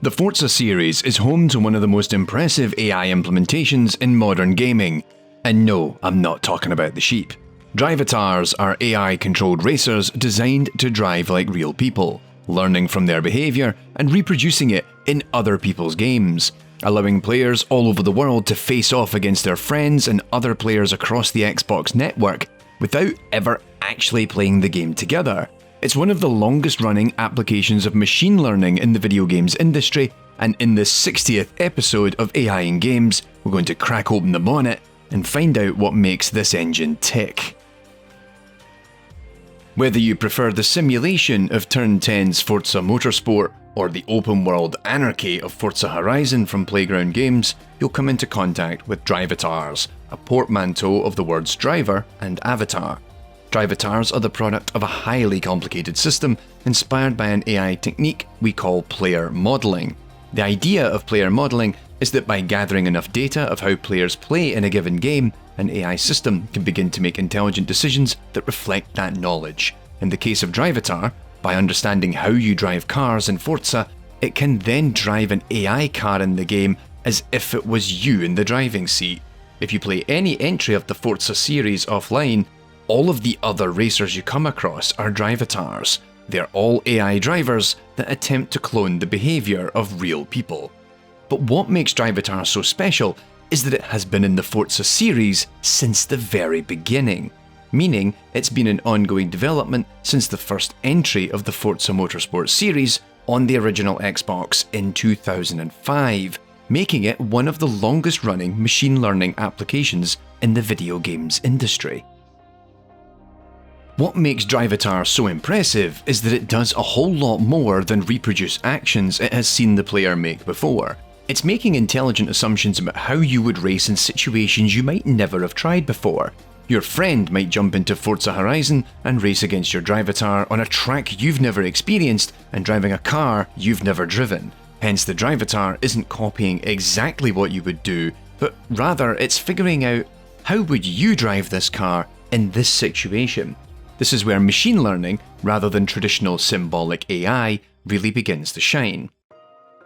The Forza series is home to one of the most impressive AI implementations in modern gaming. And no, I'm not talking about the sheep. Drivatars are AI-controlled racers designed to drive like real people, learning from their behaviour and reproducing it in other people's games, allowing players all over the world to face off against their friends and other players across the Xbox network without ever actually playing the game together. It's one of the longest running applications of machine learning in the video games industry, and in this 60th episode of AI in Games, we're going to crack open the bonnet and find out what makes this engine tick. Whether you prefer the simulation of Turn 10's Forza Motorsport or the open-world anarchy of Forza Horizon from Playground Games, you'll come into contact with Drivatars, a portmanteau of the words driver and avatar. Drivatars are the product of a highly complicated system inspired by an AI technique we call player modelling. The idea of player modelling is that by gathering enough data of how players play in a given game, an AI system can begin to make intelligent decisions that reflect that knowledge. In the case of Drivatar, by understanding how you drive cars in Forza, it can then drive an AI car in the game as if it was you in the driving seat. If you play any entry of the Forza series offline, all of the other racers you come across are Drivatars. They're all AI drivers that attempt to clone the behaviour of real people. But what makes Drivatar so special is that it has been in the Forza series since the very beginning, meaning it's been in ongoing development since the first entry of the Forza Motorsport series on the original Xbox in 2005, making it one of the longest running machine learning applications in the video games industry. What makes Drivatar so impressive is that it does a whole lot more than reproduce actions it has seen the player make before. It's making intelligent assumptions about how you would race in situations you might never have tried before. Your friend might jump into Forza Horizon and race against your Drivatar on a track you've never experienced and driving a car you've never driven. Hence, the Drivatar isn't copying exactly what you would do, but rather it's figuring out how would you drive this car in this situation. This is where machine learning, rather than traditional symbolic AI, really begins to shine.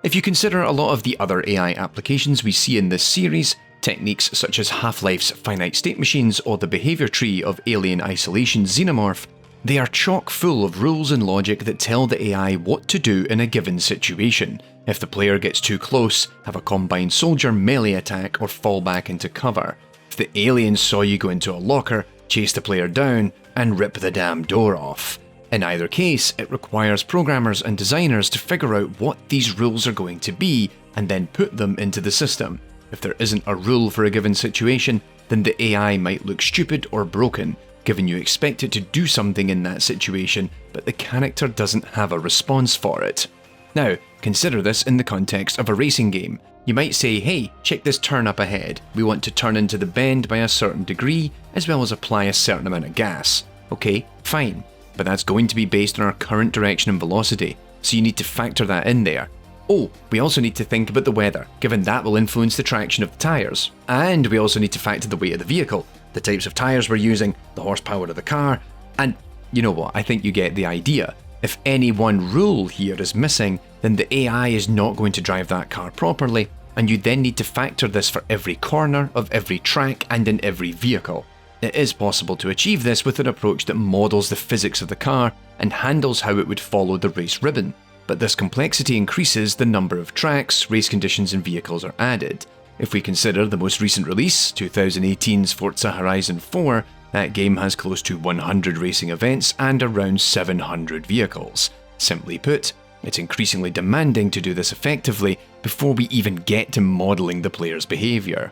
If you consider a lot of the other AI applications we see in this series, techniques such as Half-Life's finite state machines or the behavior tree of Alien Isolation's Xenomorph, they are chock full of rules and logic that tell the AI what to do in a given situation. If the player gets too close, have a combined soldier melee attack or fall back into cover. If the alien saw you go into a locker, chase the player down and rip the damn door off. In either case, it requires programmers and designers to figure out what these rules are going to be and then put them into the system. If there isn't a rule for a given situation, then the AI might look stupid or broken, given you expect it to do something in that situation, but the character doesn't have a response for it. Now, consider this in the context of a racing game. You might say, hey, check this turn up ahead. We want to turn into the bend by a certain degree, as well as apply a certain amount of gas. Okay, fine, but that's going to be based on our current direction and velocity, so you need to factor that in there. Oh, we also need to think about the weather, given that will influence the traction of the tyres. And we also need to factor the weight of the vehicle, the types of tyres we're using, the horsepower of the car, and you know what, I think you get the idea. If any one rule here is missing, then the AI is not going to drive that car properly, and you then need to factor this for every corner of every track and in every vehicle. It is possible to achieve this with an approach that models the physics of the car and handles how it would follow the race ribbon, but this complexity increases the number of tracks, race conditions and vehicles are added. If we consider the most recent release, 2018's Forza Horizon 4, that game has close to 100 racing events and around 700 vehicles. Simply put, it's increasingly demanding to do this effectively before we even get to modelling the player's behaviour.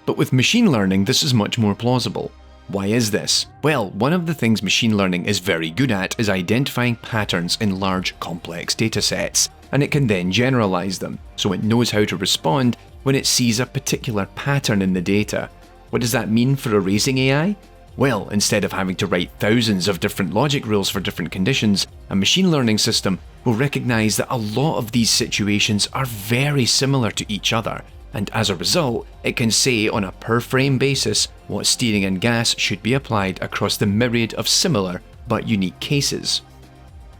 But with machine learning, this is much more plausible. Why is this? Well, one of the things machine learning is very good at is identifying patterns in large, complex datasets, and it can then generalise them, so it knows how to respond when it sees a particular pattern in the data. What does that mean for a racing AI? Well, instead of having to write thousands of different logic rules for different conditions, a machine learning system will recognise that a lot of these situations are very similar to each other, and as a result, it can say on a per-frame basis what steering and gas should be applied across the myriad of similar but unique cases.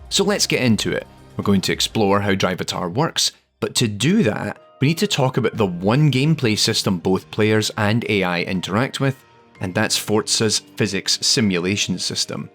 So let's get into it. We're going to explore how Drivatar works, But to do that, we need to talk about the one gameplay system both players and AI interact with, and that's Forza's physics simulation system.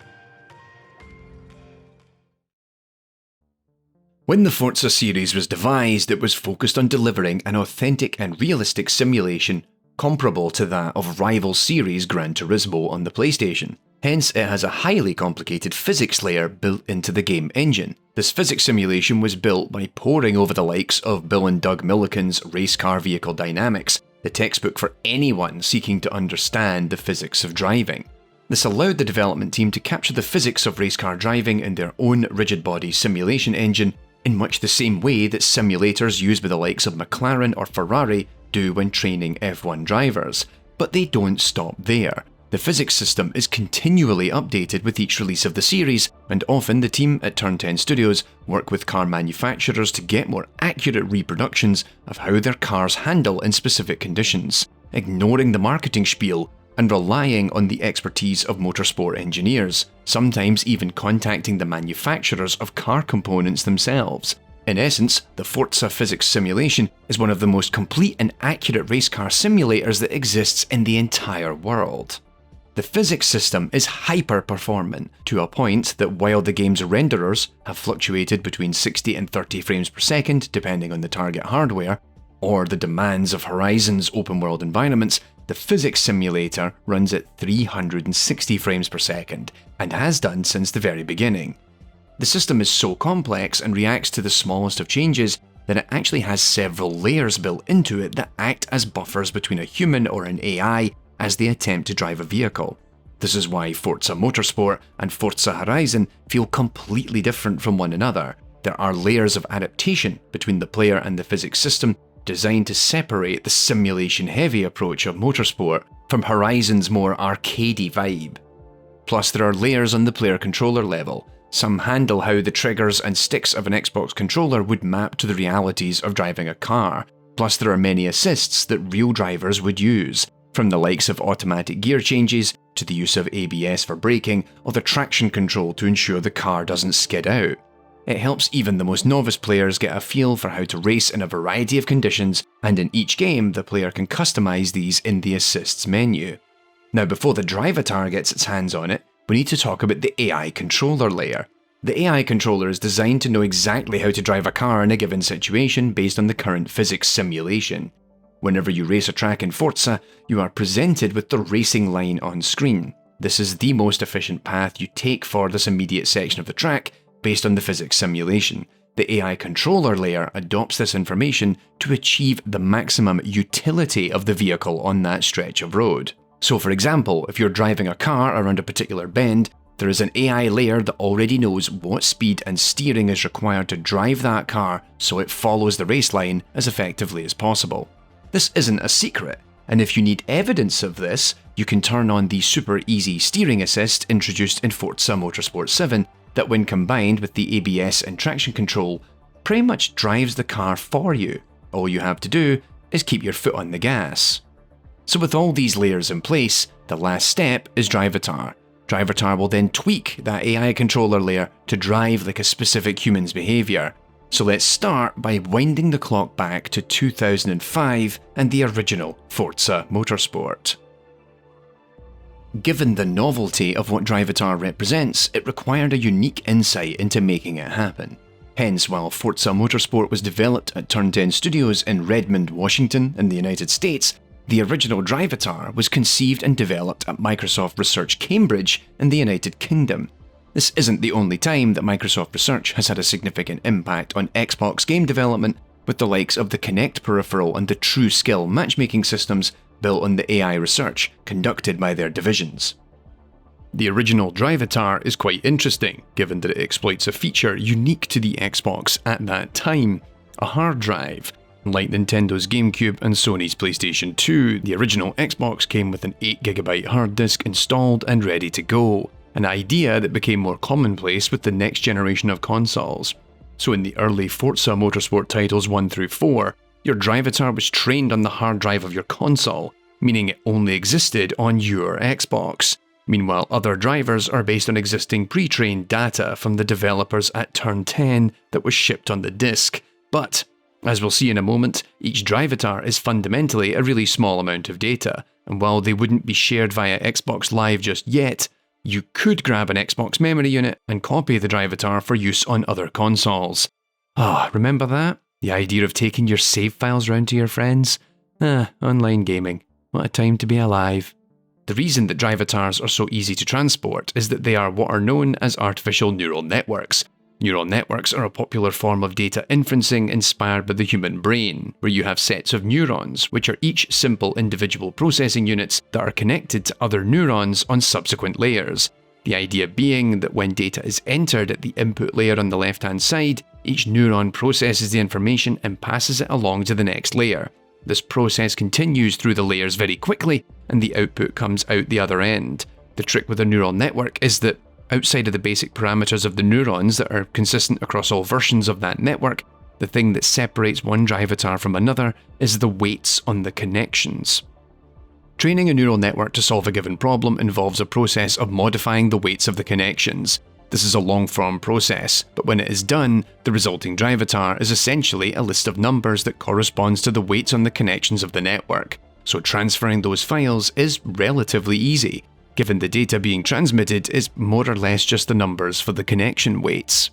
When the Forza series was devised, it was focused on delivering an authentic and realistic simulation comparable to that of rival series Gran Turismo on the PlayStation. Hence, it has a highly complicated physics layer built into the game engine. This physics simulation was built by poring over the likes of Bill and Doug Milliken's Race Car Vehicle Dynamics, the textbook for anyone seeking to understand the physics of driving. This allowed the development team to capture the physics of race car driving in their own rigid body simulation engine in much the same way that simulators used by the likes of McLaren or Ferrari do when training F1 drivers. But they don't stop there. The physics system is continually updated with each release of the series, and often the team at Turn 10 Studios work with car manufacturers to get more accurate reproductions of how their cars handle in specific conditions, ignoring the marketing spiel and relying on the expertise of motorsport engineers, sometimes even contacting the manufacturers of car components themselves. In essence, the Forza Physics simulation is one of the most complete and accurate race car simulators that exists in the entire world. The physics system is hyper-performant, to a point that while the game's renderers have fluctuated between 60 and 30 frames per second depending on the target hardware, or the demands of Horizon's open-world environments, the physics simulator runs at 360 frames per second, and has done since the very beginning. The system is so complex and reacts to the smallest of changes that it actually has several layers built into it that act as buffers between a human or an AI as they attempt to drive a vehicle. This is why Forza Motorsport and Forza Horizon feel completely different from one another. There are layers of adaptation between the player and the physics system designed to separate the simulation-heavy approach of Motorsport from Horizon's more arcadey vibe. Plus, there are layers on the player controller level. Some handle how the triggers and sticks of an Xbox controller would map to the realities of driving a car. Plus, there are many assists that real drivers would use, from the likes of automatic gear changes to the use of ABS for braking or the traction control to ensure the car doesn't skid out. It helps even the most novice players get a feel for how to race in a variety of conditions, and in each game the player can customize these in the assists menu. Now, before the Drivatar gets its hands on it, we need to talk about the AI controller layer. The AI controller is designed to know exactly how to drive a car in a given situation based on the current physics simulation. Whenever you race a track in Forza, you are presented with the racing line on screen. This is the most efficient path you take for this immediate section of the track based on the physics simulation. The AI controller layer adopts this information to achieve the maximum utility of the vehicle on that stretch of road. So for example, if you're driving a car around a particular bend, there is an AI layer that already knows what speed and steering is required to drive that car so it follows the race line as effectively as possible. This isn't a secret, and if you need evidence of this, you can turn on the super easy steering assist introduced in Forza Motorsport 7 that, when combined with the ABS and traction control, pretty much drives the car for you. All you have to do is keep your foot on the gas. So with all these layers in place, the last step is Drivatar. Drivatar will then tweak that AI controller layer to drive like a specific human's behaviour. So let's start by winding the clock back to 2005 and the original Forza Motorsport. Given the novelty of what Drivatar represents, it required a unique insight into making it happen. Hence, while Forza Motorsport was developed at Turn 10 Studios in Redmond, Washington in the United States, the original Drivatar was conceived and developed at Microsoft Research Cambridge in the United Kingdom. This isn't the only time that Microsoft Research has had a significant impact on Xbox game development, with the likes of the Kinect peripheral and the True Skill matchmaking systems built on the AI research conducted by their divisions. The original Drivatar is quite interesting, given that it exploits a feature unique to the Xbox at that time, a hard drive. Like Nintendo's GameCube and Sony's PlayStation 2, the original Xbox came with an 8GB hard disk installed and ready to go, an idea that became more commonplace with the next generation of consoles. So in the early Forza Motorsport titles 1 through 4, your Drivatar was trained on the hard drive of your console, meaning it only existed on your Xbox. Meanwhile, other drivers are based on existing pre-trained data from the developers at Turn 10 that was shipped on the disk. But As we'll see in a moment, each Drivatar is fundamentally a really small amount of data, and while they wouldn't be shared via Xbox Live just yet, you could grab an Xbox memory unit and copy the Drivatar for use on other consoles. Remember that? The idea of taking your save files round to your friends? Online gaming. What a time to be alive. The reason that Drivatars are so easy to transport is that they are what are known as artificial neural networks. Neural networks are a popular form of data inferencing inspired by the human brain, where you have sets of neurons, which are each simple individual processing units that are connected to other neurons on subsequent layers. The idea being that when data is entered at the input layer on the left-hand side, each neuron processes the information and passes it along to the next layer. This process continues through the layers very quickly, and the output comes out the other end. The trick with a neural network is that, outside of the basic parameters of the neurons that are consistent across all versions of that network, the thing that separates one Drivatar from another is the weights on the connections. Training a neural network to solve a given problem involves a process of modifying the weights of the connections. This is a long-form process, but when it is done, the resulting Drivatar is essentially a list of numbers that corresponds to the weights on the connections of the network. So transferring those files is relatively easy, given the data being transmitted is more or less just the numbers for the connection weights.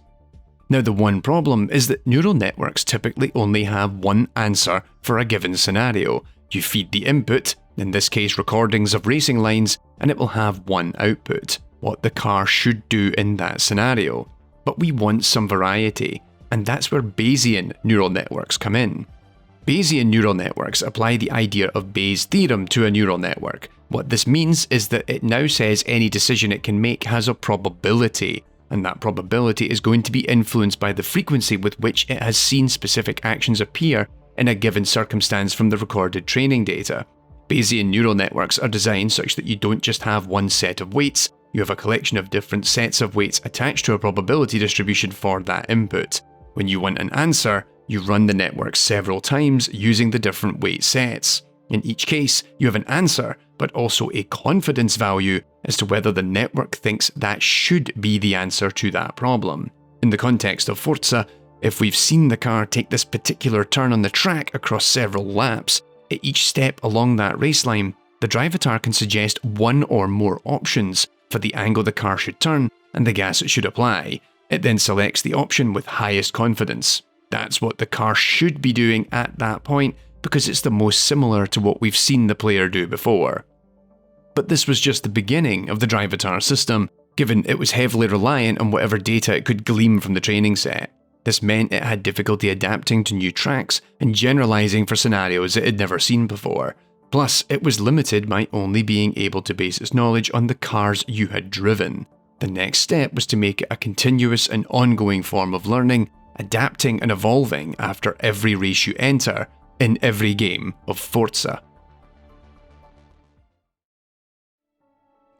Now, the one problem is that neural networks typically only have one answer for a given scenario. You feed the input, in this case recordings of racing lines, and it will have one output, what the car should do in that scenario. But we want some variety, and that's where Bayesian neural networks come in. Bayesian neural networks apply the idea of Bayes' theorem to a neural network. What this means is that it now says any decision it can make has a probability, and that probability is going to be influenced by the frequency with which it has seen specific actions appear in a given circumstance from the recorded training data. Bayesian neural networks are designed such that you don't just have one set of weights, you have a collection of different sets of weights attached to a probability distribution for that input. When you want an answer, you run the network several times using the different weight sets. In each case, you have an answer, but also a confidence value as to whether the network thinks that should be the answer to that problem. In the context of Forza, if we've seen the car take this particular turn on the track across several laps, at each step along that race line, the Drivatar can suggest one or more options for the angle the car should turn and the gas it should apply. It then selects the option with highest confidence. That's what the car should be doing at that point, because it's the most similar to what we've seen the player do before. But this was just the beginning of the Drivatar system, given it was heavily reliant on whatever data it could glean from the training set. This meant it had difficulty adapting to new tracks and generalizing for scenarios it had never seen before. Plus, it was limited by only being able to base its knowledge on the cars you had driven. The next step was to make it a continuous and ongoing form of learning, adapting and evolving after every race you enter, in every game of Forza.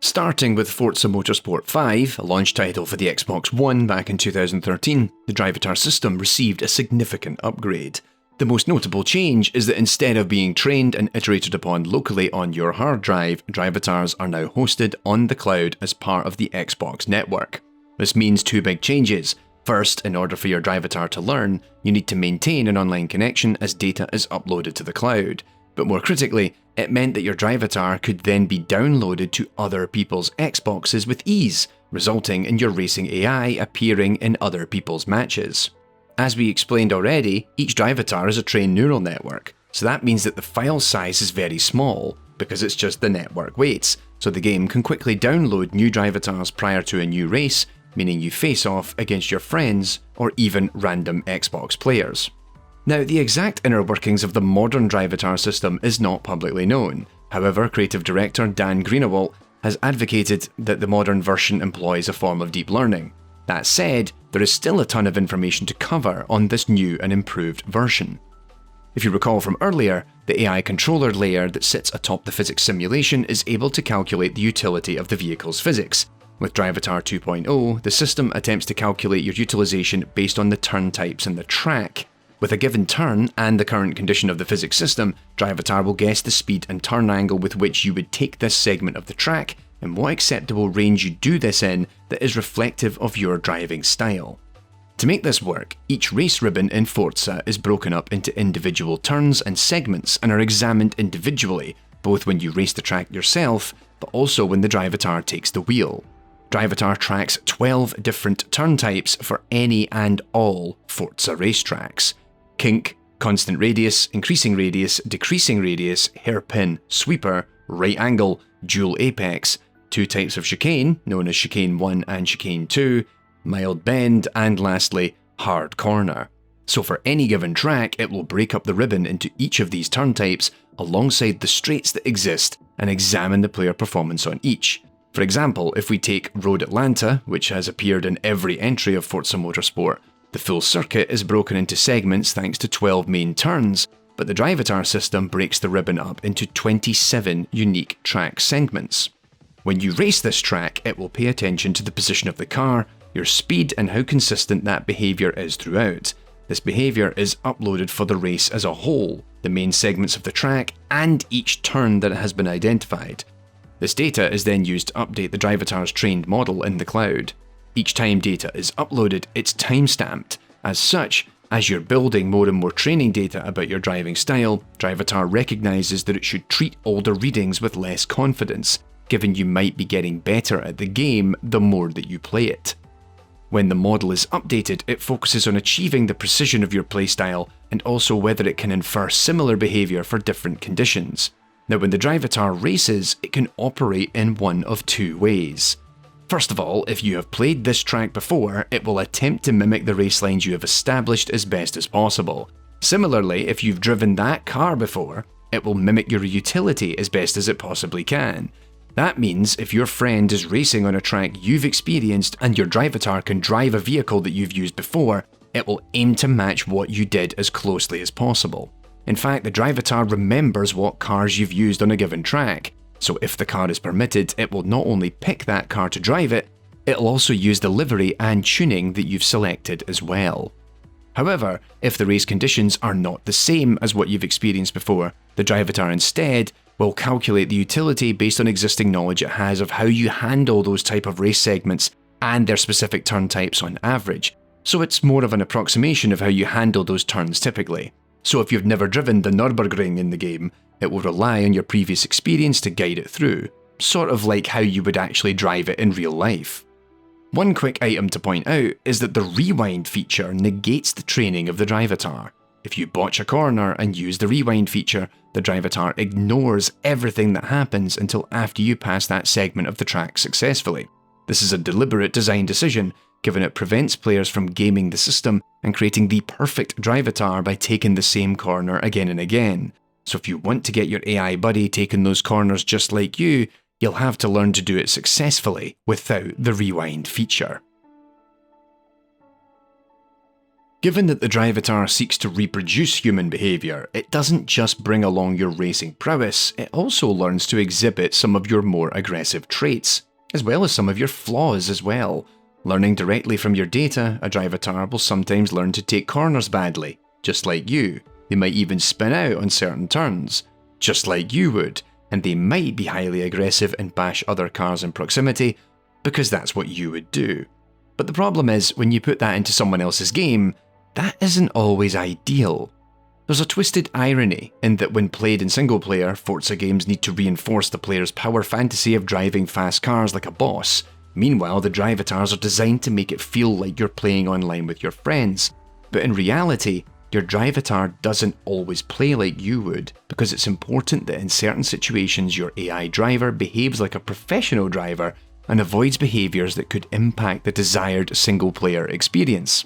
Starting with Forza Motorsport 5, a launch title for the Xbox One back in 2013, the Drivatar system received a significant upgrade. The most notable change is that instead of being trained and iterated upon locally on your hard drive, Drivatars are now hosted on the cloud as part of the Xbox network. This means two big changes. First, in order for your Drivatar to learn, you need to maintain an online connection as data is uploaded to the cloud. But more critically, it meant that your Drivatar could then be downloaded to other people's Xboxes with ease, resulting in your racing AI appearing in other people's matches. As we explained already, each Drivatar is a trained neural network, so that means that the file size is very small, because it's just the network weights, so the game can quickly download new Drivatars prior to a new race, meaning you face off against your friends or even random Xbox players. Now, the exact inner workings of the modern Drivatar system is not publicly known. However, creative director Dan Greenawalt has advocated that the modern version employs a form of deep learning. That said, there is still a ton of information to cover on this new and improved version. If you recall from earlier, the AI controller layer that sits atop the physics simulation is able to calculate the utility of the vehicle's physics. With Drivatar 2.0, the system attempts to calculate your utilization based on the turn types in the track. With a given turn and the current condition of the physics system, Drivatar will guess the speed and turn angle with which you would take this segment of the track and what acceptable range you do this in that is reflective of your driving style. To make this work, each race ribbon in Forza is broken up into individual turns and segments and are examined individually, both when you race the track yourself, but also when the Drivatar takes the wheel. Drivatar tracks 12 different turn types for any and all Forza racetracks: kink, constant radius, increasing radius, decreasing radius, hairpin, sweeper, right angle, dual apex, 2 types of chicane, known as chicane 1 and chicane 2, mild bend, and lastly, hard corner. So for any given track, it will break up the ribbon into each of these turn types alongside the straights that exist and examine the player performance on each. For example, if we take Road Atlanta, which has appeared in every entry of Forza Motorsport, the full circuit is broken into segments thanks to 12 main turns, but the Drivatar system breaks the ribbon up into 27 unique track segments. When you race this track, it will pay attention to the position of the car, your speed, and how consistent that behaviour is throughout. This behaviour is uploaded for the race as a whole, the main segments of the track, and each turn that has been identified. This data is then used to update the Drivatar's trained model in the cloud. Each time data is uploaded, it's timestamped. As such, as you're building more and more training data about your driving style, Drivatar recognises that it should treat older readings with less confidence, given you might be getting better at the game the more that you play it. When the model is updated, it focuses on achieving the precision of your playstyle and also whether it can infer similar behaviour for different conditions. Now, when the Drivatar races, it can operate in one of 2 ways. First of all, if you have played this track before, it will attempt to mimic the race lines you have established as best as possible. Similarly, if you've driven that car before, it will mimic your utility as best as it possibly can. That means if your friend is racing on a track you've experienced and your Drivatar can drive a vehicle that you've used before, it will aim to match what you did as closely as possible. In fact, the Drivatar remembers what cars you've used on a given track, so if the car is permitted, it will not only pick that car to drive it, it'll also use the livery and tuning that you've selected as well. However, if the race conditions are not the same as what you've experienced before, the Drivatar instead will calculate the utility based on existing knowledge it has of how you handle those type of race segments and their specific turn types on average, so it's more of an approximation of how you handle those turns typically. So if you've never driven the Nürburgring in the game, it will rely on your previous experience to guide it through, sort of like how you would actually drive it in real life. One quick item to point out is that the rewind feature negates the training of the Drivatar. If you botch a corner and use the rewind feature, the Drivatar ignores everything that happens until after you pass that segment of the track successfully. This is a deliberate design decision, given it prevents players from gaming the system and creating the perfect Drivatar by taking the same corner again and again. So if you want to get your AI buddy taking those corners just like you, you'll have to learn to do it successfully without the rewind feature. Given that the Drivatar seeks to reproduce human behaviour, it doesn't just bring along your racing prowess, it also learns to exhibit some of your more aggressive traits, as well as some of your flaws as well. Learning directly from your data, a Drivatar will sometimes learn to take corners badly, just like you. They might even spin out on certain turns, just like you would, and they might be highly aggressive and bash other cars in proximity, because that's what you would do. But the problem is, when you put that into someone else's game, that isn't always ideal. There's a twisted irony in that when played in single player, Forza games need to reinforce the player's power fantasy of driving fast cars like a boss. Meanwhile, the Drivatars are designed to make it feel like you're playing online with your friends. But in reality, your Drivatar doesn't always play like you would, because it's important that in certain situations your AI driver behaves like a professional driver and avoids behaviours that could impact the desired single player experience.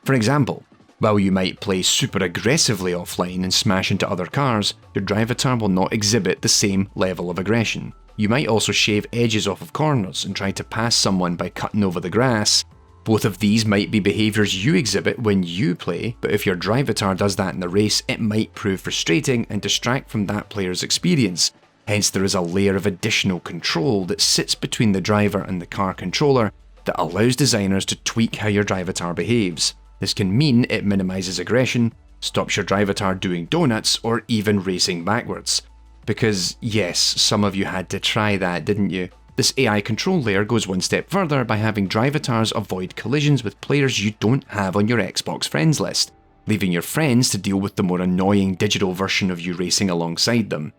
For example, while you might play super aggressively offline and smash into other cars, your Drivatar will not exhibit the same level of aggression. You might also shave edges off of corners and try to pass someone by cutting over the grass. Both of these might be behaviours you exhibit when you play, but if your Drivatar does that in the race, it might prove frustrating and distract from that player's experience. Hence, there is a layer of additional control that sits between the driver and the car controller that allows designers to tweak how your Drivatar behaves. This can mean it minimises aggression, stops your Drivatar doing donuts, or even racing backwards. Because yes, some of you had to try that, didn't you? This AI control layer goes one step further by having Drivatars avoid collisions with players you don't have on your Xbox friends list, leaving your friends to deal with the more annoying digital version of you racing alongside them.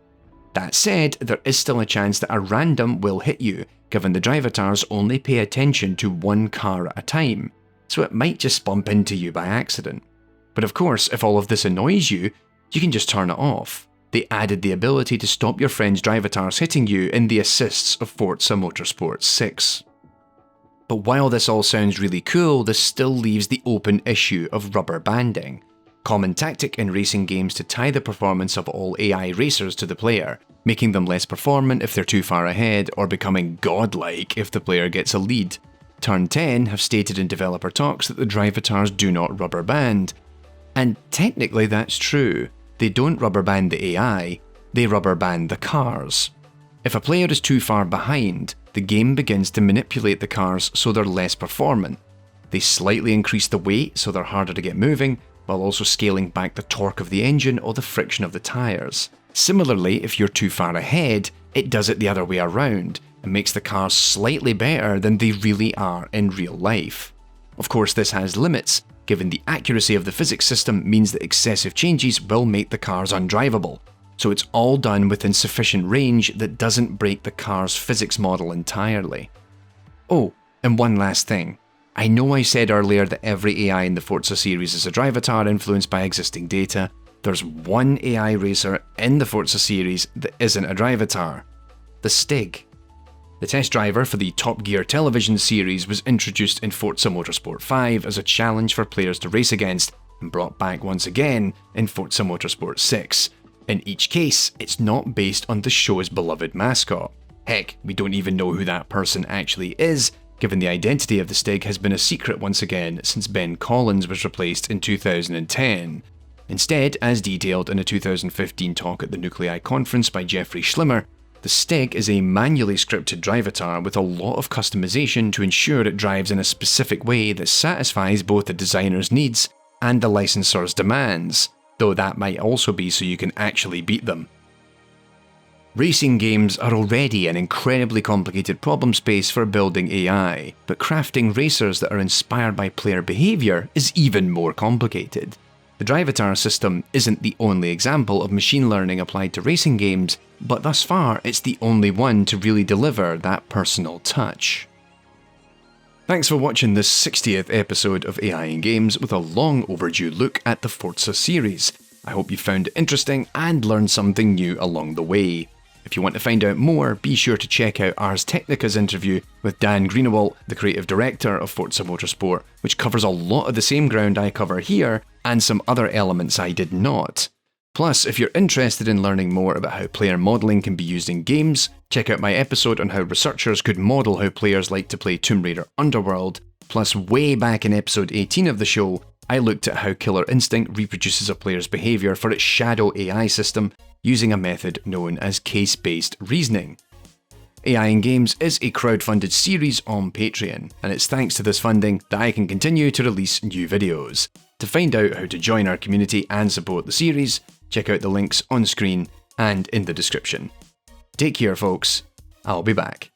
That said, there is still a chance that a random will hit you, given the Drivatars only pay attention to one car at a time, so it might just bump into you by accident. But of course, if all of this annoys you, you can just turn it off. They added the ability to stop your friend's Drivatars hitting you in the assists of Forza Motorsport 6. But while this all sounds really cool, this still leaves the open issue of rubber banding. Common tactic in racing games to tie the performance of all AI racers to the player, making them less performant if they're too far ahead or becoming godlike if the player gets a lead. Turn 10 have stated in developer talks that the Drivatars do not rubber band. And technically that's true. They don't rubber band the AI, they rubber band the cars. If a player is too far behind, the game begins to manipulate the cars so they're less performant. They slightly increase the weight so they're harder to get moving, while also scaling back the torque of the engine or the friction of the tyres. Similarly, if you're too far ahead, it does it the other way around, and makes the cars slightly better than they really are in real life. Of course, this has limits, given the accuracy of the physics system means that excessive changes will make the cars undrivable, so it's all done within sufficient range that doesn't break the car's physics model entirely. Oh, and one last thing. I know I said earlier that every AI in the Forza series is a Drivatar influenced by existing data. There's one AI racer in the Forza series that isn't a Drivatar: the Stig. The test driver for the Top Gear television series was introduced in Forza Motorsport 5 as a challenge for players to race against, and brought back once again in Forza Motorsport 6. In each case, it's not based on the show's beloved mascot. Heck, we don't even know who that person actually is, given the identity of the Stig has been a secret once again since Ben Collins was replaced in 2010. Instead, as detailed in a 2015 talk at the nucl.ai conference by Jeffrey Schlimmer, the Stig is a manually scripted Drivatar with a lot of customization to ensure it drives in a specific way that satisfies both the designer's needs and the licensor's demands, though that might also be so you can actually beat them. Racing games are already an incredibly complicated problem space for building AI, but crafting racers that are inspired by player behaviour is even more complicated. The Drivatar system isn't the only example of machine learning applied to racing games, but thus far it's the only one to really deliver that personal touch. Thanks for watching this 60th episode of AI in Games with a long overdue look at the Forza series. I hope you found it interesting and learned something new along the way. If you want to find out more, be sure to check out Ars Technica's interview with Dan Greenawalt, the creative director of Forza Motorsport, which covers a lot of the same ground I cover here, and some other elements I did not. Plus, if you're interested in learning more about how player modelling can be used in games, check out my episode on how researchers could model how players like to play Tomb Raider Underworld. Plus, way back in episode 18 of the show, I looked at how Killer Instinct reproduces a player's behaviour for its shadow AI system, using a method known as case-based reasoning. AI in Games is a crowd-funded series on Patreon, and it's thanks to this funding that I can continue to release new videos. To find out how to join our community and support the series, check out the links on screen and in the description. Take care folks, I'll be back.